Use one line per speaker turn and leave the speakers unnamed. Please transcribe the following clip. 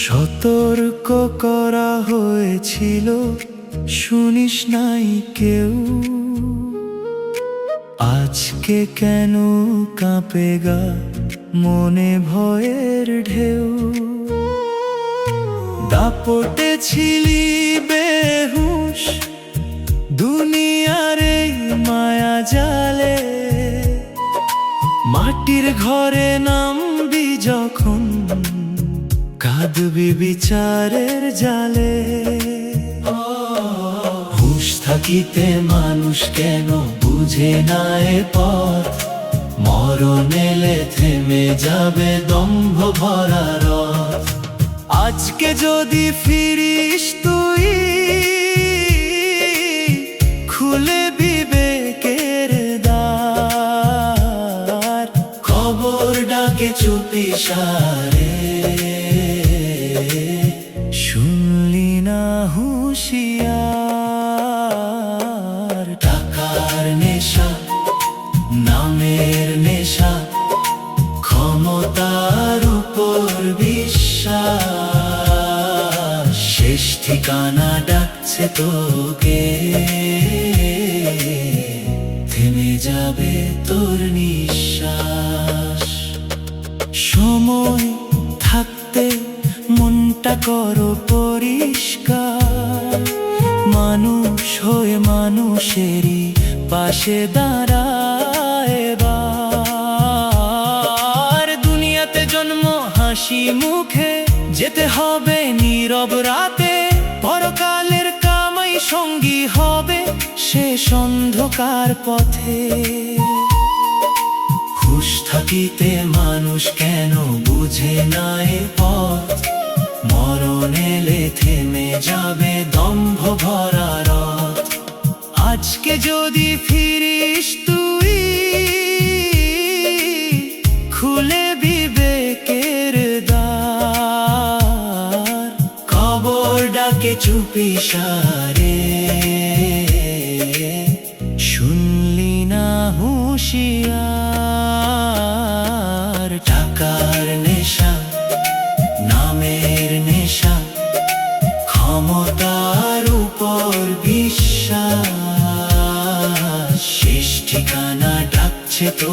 সতর্ক করা হয়েছিল, শুনিস নাই কেউ। আজকে কেন কাঁপে গা মনে ভয়ের ঢেউ। দাপটে ছিলি বেহুশ দুনিয়ার এই মায়া জালে, মাটির ঘরে নামবি যখন কাঁদবি বিচারের জালে। হুঁশ থাকিতে মানুষ কেন বুঝে না এ পথ, মরণ এলে থেমে যাবে দম্ভ ভরা রথ। আজকে যদি ফিরিস তুই, খুলে বিবেকের দ্বার। কবর ডাকে চুপি সারে, শুনলি না হুঁশিয়ার। টাকার নেশা, নামের নেশা, ক্ষমতার উপর বিশ্বাস। শেষ ঠিকানা ডাকছে তোকে, থেমে যাবে তোর নিঃশ্বাস। সময় থাকতে মনটা করো পরিষ্কার, মানুষ হয়ে মানুষেরই পাশে দাঁড়ায় এবার। দুনিয়াতে জন্ম হাসি মুখে, যেতে হবে নীরব রাতে। পরকালের কামাই সঙ্গী হবে শেষ অন্ধকার পথে। হুঁশ থাকিতে মানুষ কেন বুঝে না এ পথ, মরণ এলে থেমে যাবে দম্ভ ভরা রথ। আজকে যদি ফিরিস তুই, খুলে বিবেকের দ্বার। কবর ডাকে চুপি সারে, শুনলি না হুঁশিয়ার। টাকার নেশা, নামের নেশা, ক্ষমতার উপর বিশ্বাস। শেষ ঠিকানা ডাকছে তো